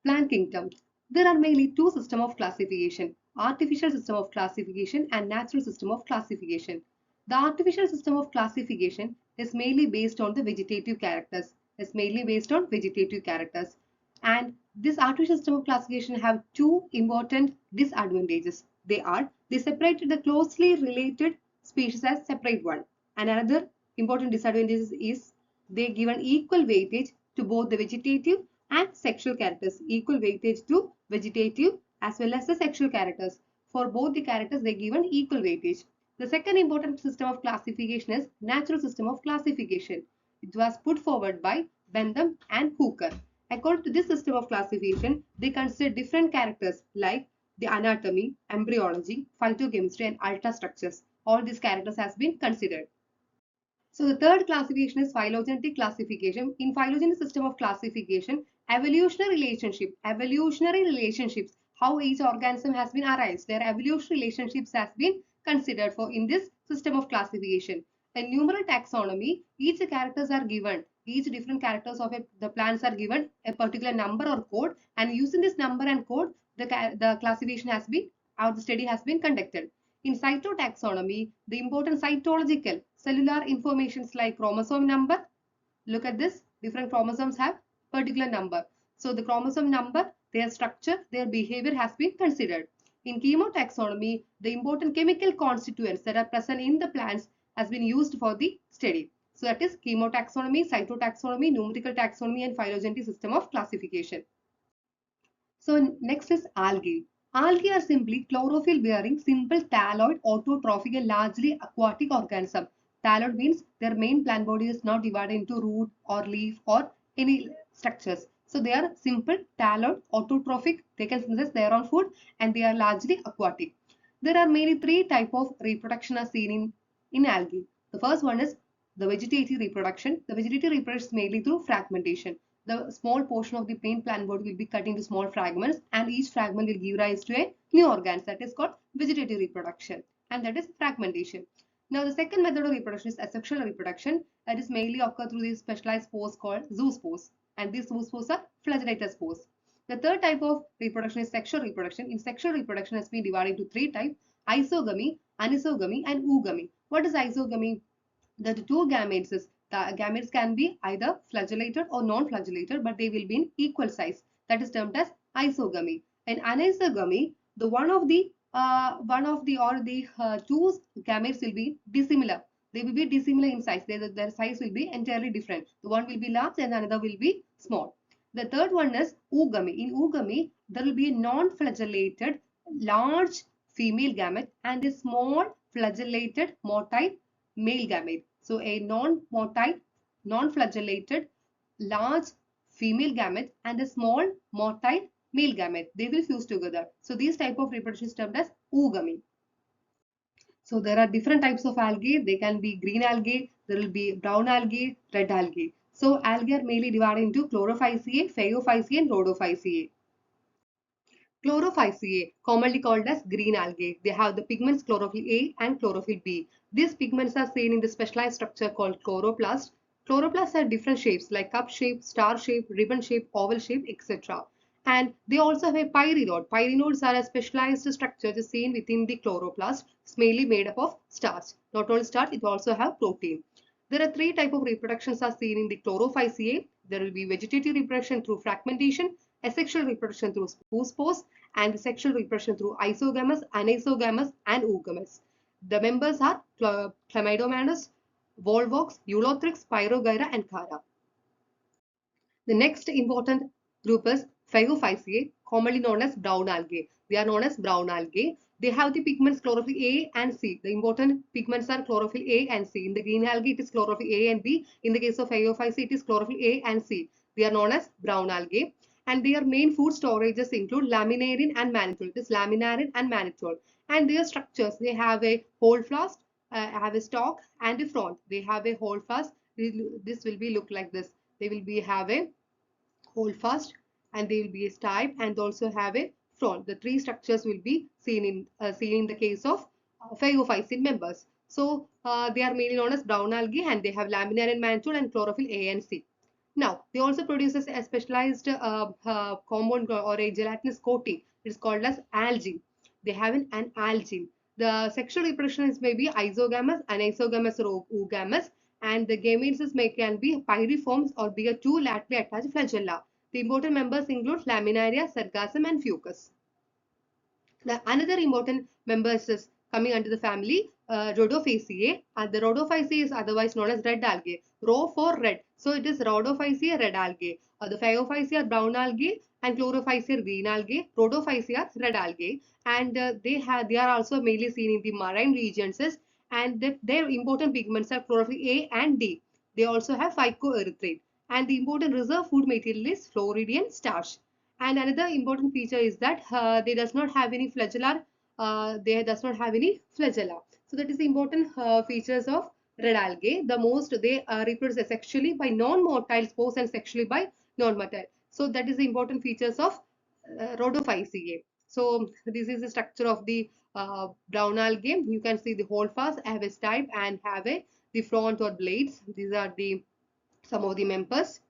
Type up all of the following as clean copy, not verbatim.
Plant kingdom. There are mainly two systems of classification, artificial system of classification and natural system of classification. The artificial system of classification is mainly based on the vegetative characters. And this artificial system of classification have two important disadvantages. They separated the closely related species as separate one. And another important disadvantage is they give an equal weightage to both the vegetative and sexual characters, equal weightage to vegetative as well as the sexual characters. For both the characters, they give an equal weightage. The second important system of classification is natural system of classification. It was put forward by Bentham and Hooker. According to this system of classification, they consider different characters like the anatomy, embryology, phytochemistry, and ultrastructures. All these characters has been considered. So the third classification is phylogenetic classification. In phylogenetic system of classification, evolutionary relationships, how each organism has been arranged, their evolutionary relationships has been considered for in this system of classification. In numeral taxonomy, each characters are given, each different characters of the plants are given a particular number or code, and using this number and code, the classification has been, or the study has been conducted. In cytotaxonomy, the important cytological cellular informations like chromosome number. Look at this. Different chromosomes have particular number. So the chromosome number, their structure, their behavior has been considered. In chemotaxonomy, the important chemical constituents that are present in the plants has been used for the study. So that is chemotaxonomy, cytotaxonomy, numerical taxonomy, and phylogenetic system of classification. So next is algae. Algae are simply chlorophyll bearing simple thalloid autotrophic and largely aquatic organism. Thalloid means their main plant body is not divided into root or leaf or any structures. So they are simple thalloid autotrophic. They can synthesize their own food and they are largely aquatic. There are mainly three types of reproduction are seen in algae. The first one is the vegetative reproduction. The vegetative reproduction is mainly through fragmentation. The small portion of the main plant body will be cut into small fragments and each fragment will give rise to a new organ that is called vegetative reproduction, and that is fragmentation. Now the second method of reproduction is asexual reproduction, that is mainly occur through these specialized spores called zoospores, and these zoospores are flagellated spores. The third type of reproduction is sexual reproduction. In sexual reproduction has been divided into three types: isogamy, anisogamy, and oogamy. What is isogamy? The two gametes, the gametes can be either flagellated or non-flagellated, but they will be in equal size. That is termed as isogamy. In anisogamy, the two gametes will be dissimilar. They will be dissimilar in size. Their size will be entirely different. The one will be large and another will be small. The third one is oogamy. In oogamy, there will be a non-flagellated large female gamete and a small flagellated motile male gamete. So a non-motile, non-flagellated, large female gamete and a small motile male gamete. They will fuse together. So these type of reproduction is termed as oogamy. So there are different types of algae. They can be green algae, there will be brown algae, red algae. So algae are mainly divided into chlorophyceae, phaeophyceae and rhodophyceae. Chlorophyceae, commonly called as green algae. They have the pigments chlorophyll A and chlorophyll B. These pigments are seen in the specialized structure called chloroplast. Chloroplasts have different shapes like cup shape, star shape, ribbon shape, oval shape, etc. And they also have a pyrinode. Pyrinodes are a specialized structure just seen within the chloroplast. It's mainly made up of starch. Not only starch, it also have protein. There are three types of reproductions are seen in the chlorophyceae. There will be vegetative reproduction through fragmentation, asexual reproduction through spores, and sexual reproduction through isogamous, anisogamous, and oogamous. The members are Chlamydomonas, Volvox, Eulothrix, Pyrogyra, and Chara. The next important group is Phaeophyceae, commonly known as brown algae. They are known as brown algae. They have the pigments chlorophyll A and C. The important pigments are chlorophyll A and C. In the green algae, it is chlorophyll A and B. In the case of Phaeophyceae, it is chlorophyll A and C. They are known as brown algae. And their main food storages include laminarin and mannitol. It is laminarin and mannitol. And their structures, they have a holdfast, have a stalk and a frond. They have a holdfast. This will be look like this. They will be have a holdfast and they will be a stipe and also have a frond. The three structures will be seen in the case of phaeophycean members. So they are mainly known as brown algae and they have laminar and mannitol and chlorophyll A and C. Now, they also produce a specialized compound or a gelatinous coating. It's called as algae. They have an algae. The sexual reproduction is maybe isogamous, anisogamous, or oogamous, and the gametes can be pyriforms or be a two laterally attached flagella. The important members include laminaria, sargassum, and fucus. The another important members is coming under the family Rhodophaceae, and the Rhodophaceae is otherwise known as red algae. Rho for red, so it is Rhodophaceae red algae. The Phaeophaceae are brown algae and Chlorophaceae are green algae. Rhodophaceae are red algae, and they are also mainly seen in the marine regions, and their important pigments are chlorophyll A and D. They also have phycoerythrin, and the important reserve food material is Floridian starch. And another important feature is that they does not have any flagellar. They does not have any flagella. So that is the important features of red algae. The most they reproduce sexually by non-motile spores and sexually by non-motile. So that is the important features of Rhodophyceae. So this is the structure of the brown algae. You can see the holdfast have a stipe and have a the front or blades. These are the some of the members.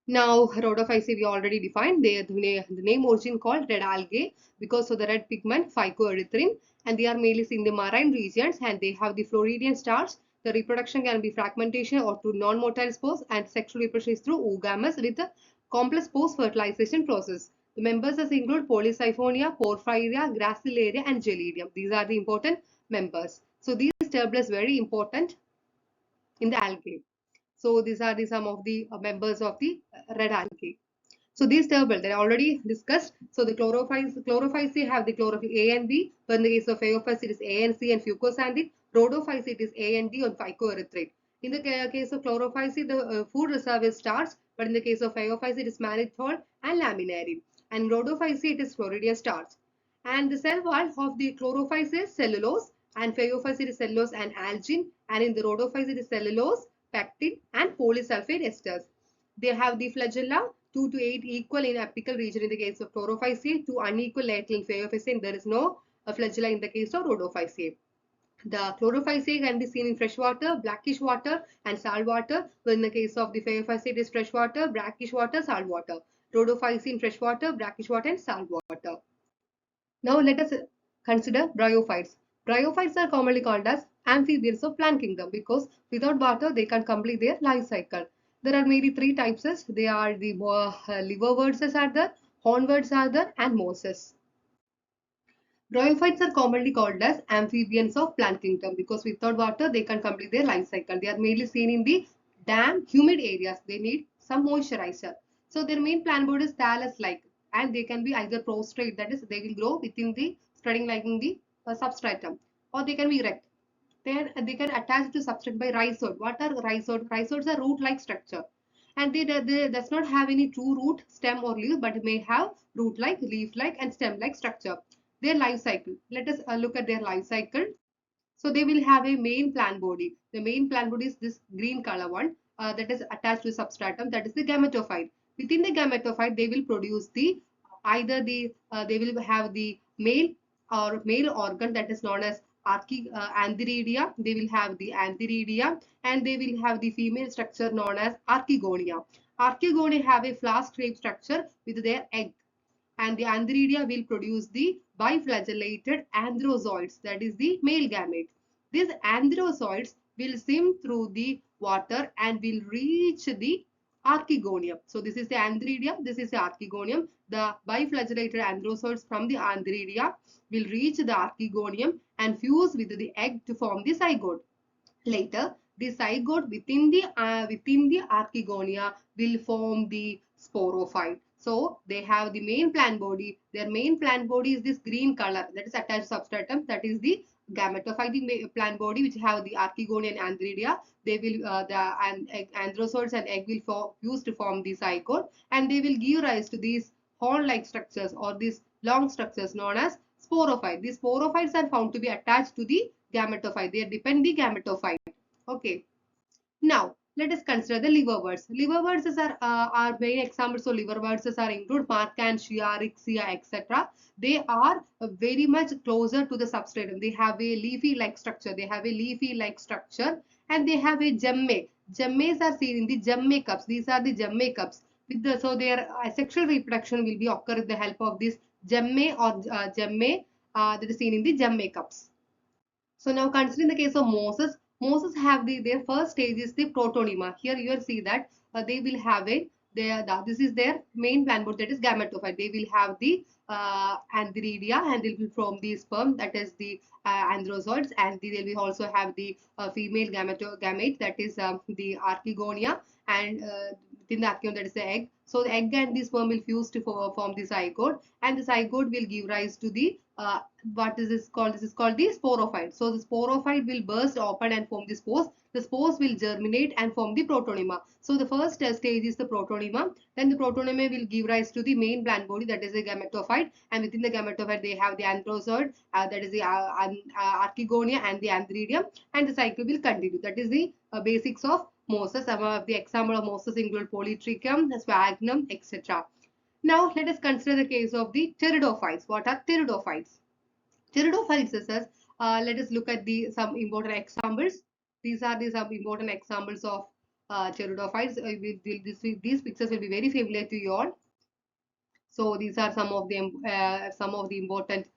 Now, rhodophyceae we already defined. The name origin called red algae because of the red pigment phycoerythrin, and they are mainly seen in the marine regions, and they have the Floridian starch. The reproduction can be fragmentation or through non-motile spores, and sexual reproduction is through oogamous with the complex post-fertilization process. The members include Polysiphonia, Porphyria, Gracilaria, and Gelidium. These are the important members. So these tubules very important in the algae. So these are some of the members of the red algae. So these table they are already discussed. So the chlorophyceae have the chlorophyll A and B. But in the case of phaeophytes, it is A and C and fucosandin. Rhodophyceae, it is A and D on phycoerythrin. In the case of chlorophyceae, the food reserve is starch. But in the case of phaeophytes, it is mannitol and laminarin. And rhodophyceae, it is Floridian starch. And the cell wall of the chlorophyceae is cellulose, and phaeophytes it is cellulose and algin, and in the rhodophytes it is cellulose, pectin, and polysulfate esters. They have the flagella 2 to 8 equal in apical region in the case of chlorophyceae, to unequal lateral in phaeophyceae. There is no flagella in the case of rhodophyceae. The chlorophyceae can be seen in freshwater, blackish water, and salt water. So in the case of the phaeophyceae, it is freshwater, brackish water, salt water. Rhodophyceae in freshwater, brackish water, and salt water. Now let us consider bryophytes. Bryophytes are commonly called as amphibians of plant kingdom because without water they can complete their life cycle. There are mainly three types. They are the liverworts are there, hornworts are there, and mosses. Bryophytes are commonly called as amphibians of plant kingdom because without water they can complete their life cycle. They are mainly seen in the damp, humid areas. They need some moisturizer. So their main plant body is thallus-like, and they can be either prostrate, that is, they will grow within the spreading like in the substratum, or they can be erect. They can attach to substrate by rhizode. What are rhizode? Rhizodes are root-like structure, and they does not have any true root, stem, or leaf, but may have root-like, leaf-like, and stem-like structure. Their life cycle. Let us look at their life cycle. So they will have a main plant body. The main plant body is this green color one that is attached to substratum. That is the gametophyte. Within the gametophyte, they will produce the either the they will have the male organ that is known as antheridia. They will have the antheridia, and they will have the female structure known as archegonia. Archegonia have a flask-shaped structure with their egg, and the antheridia will produce the biflagellated anthrozoids, that is the male gamete. These anthrozoids will swim through the water and will reach the archegonium. So this is the antheridia, this is the archegonium. The biflagellated anthrozoids from the antheridia will reach the archegonium and fuse with the egg to form the zygote. Later, the zygote within the archegonia will form the sporophyte. So they have the main plant body. Their main plant body is this green color that is attached substratum. That is the gametophytic plant body which have the archegonia and antheridia. They will anthrozoids and egg will fuse to form the zygote, and they will give rise to these horn-like structures or these long structures known as sporophyte. These sporophytes are found to be attached to the gametophyte. They depend the gametophyte. Okay. Now let us consider the liverworts. Liverworts are main examples of liverworts are include Markantia, Rixia, etc. They are very much closer to the substratum. They have a leafy-like structure. They have a leafy-like structure, and they have a gemme. Gemmae are seen in the Gemmae cups. These are the Gemmae cups. So their sexual reproduction will be occur with the help of this Gemmae or Gemmae that is seen in the Gemmae cups. So now considering the case of Moses, Moses have their first stage is the protonema. Here you will see that they will have this is their main plant body, that is gametophyte. They will have the antheridia, and they will form the sperm, that is the androzoids, and they will also have the female gamete, that is the archegonia, and within the archegon, that is the egg. So the egg and the sperm will fuse to form the zygote, and the zygote will give rise to the what is this called? This is called the sporophyte. So the sporophyte will burst open and form the spores. The spores will germinate and form the protonema. So the first stage is the protonema. Then the protonema will give rise to the main plant body, that is the gametophyte. And within the gametophyte, they have the anthrozoid, that is the archegonia and the antheridium. And the cycle will continue. That is the basics of Moses. Some of the example of Moses include polytrichum, sphagnum, etc. Now let us consider the case of the pteridophytes. What are pteridophytes? Pteridophytes is let us look at some important examples. These are the some important examples of pteridophytes. These pictures will be very familiar to you all. So these are some of the important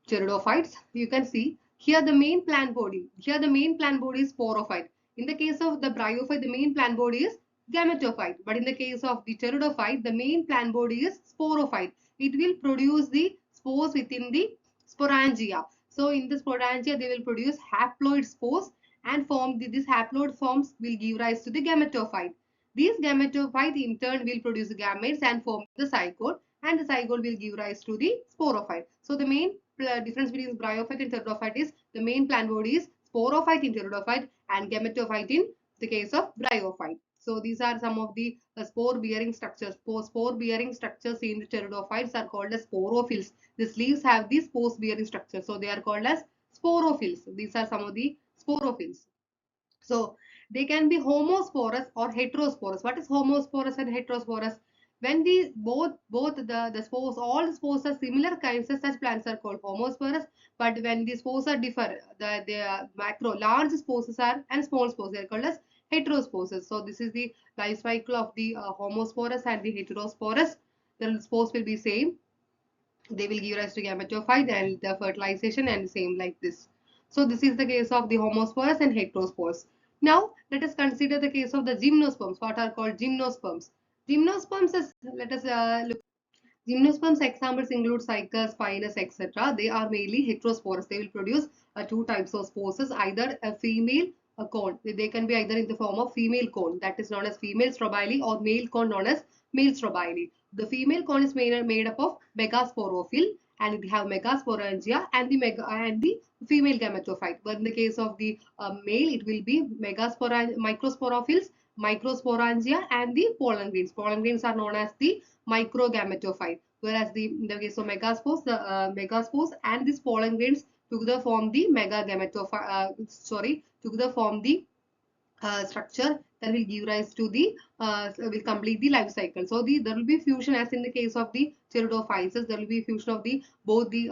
pteridophytes. You can see here the main plant body. Here the main plant body is sporophyte. In the case of the bryophyte, the main plant body is gametophyte. But in the case of the pteridophyte, the main plant body is sporophyte. It will produce the spores within the sporangia. So in the sporangia, they will produce haploid spores, and these haploid forms will give rise to the gametophyte. These gametophyte in turn will produce gametes and form the zygote, and the zygote will give rise to the sporophyte. So the main difference between bryophyte and pteridophyte is the main plant body is sporophyte in pteridophyte and gametophyte in the case of bryophyte. So these are some of the spore bearing structures. Spore bearing structures in the pteridophytes are called as sporophylls. These leaves have these spore bearing structures, so they are called as sporophylls. These are some of the sporophylls. So they can be homosporous or heterosporous. What is homosporous and heterosporous? When the spores, all the spores are similar kinds, such plants are called homosporous. But when the spores are differ, the macro large spores are and small spores, they are called as heterosporous. So this is the life cycle of the homosporous and the heterosporous. The spores will be same. They will give rise to gametophyte and the fertilization and same like this. So this is the case of the homosporous and heterosporous. Now let us consider the case of the gymnosperms. What are called gymnosperms? Gymnosperms is, let us look. Gymnosperms examples include cycas, spinus, etc. They are mainly heterosporous. They will produce two types of spores, either a female cone. They can be either in the form of female cone, that is known as female strobili, or male cone known as male strobili. The female cone is made up of megasporophyll, and it have megasporangia and the female gametophyte. But in the case of the male, it will be microsporophylls, microsporangia, and the pollen grains. Pollen grains are known as the microgametophyte, whereas in the case of megaspores and these pollen grains together form the together form the structure that will give rise to will complete the life cycle. So there will be fusion, as in the case of the pteridophytes. There will be fusion of both the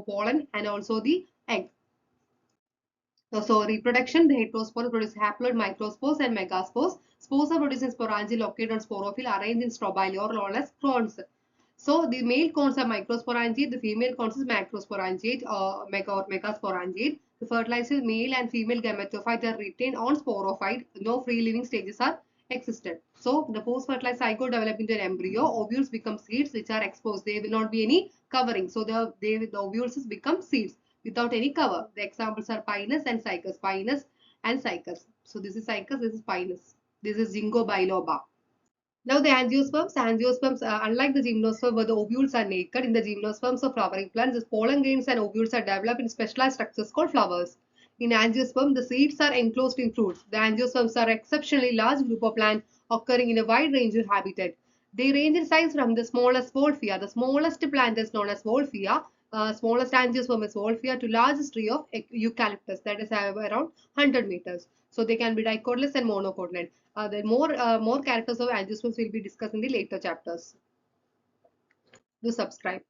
pollen and also the egg. So reproduction, the heterospores produce haploid microspores and megaspores. Spores are produced in sporangia located on sporophyll, arranged in strobili or known as cones. So the male cones are microsporangiate, the female cones is macrosporangiate or megasporangiate. The fertilized male and female gametophyte are retained on sporophyte. No free living stages are existed. So the post-fertilized zygote develop into an embryo. Ovules become seeds which are exposed. There will not be any covering. So the ovules become seeds without any cover. The examples are pinus and cycas. Pinus and cycas. So this is cycas, this is pinus. This is Ginkgo biloba. Now the angiosperms, unlike the gymnosperm where the ovules are naked, in the gymnosperms of flowering plants, the pollen grains and ovules are developed in specialized structures called flowers. In angiosperm, the seeds are enclosed in fruits. The angiosperms are exceptionally large group of plants occurring in a wide range of habitat. They range in size from the smallest Wolffia. The smallest plant is known as Wolffia. Smallest angiosperm is Wolffia to largest tree of eucalyptus, that is around 100 meters. So they can be dicotyledonous and monocotyledonous. The more characters of angiosperms will be discussed in the later chapters. Do subscribe.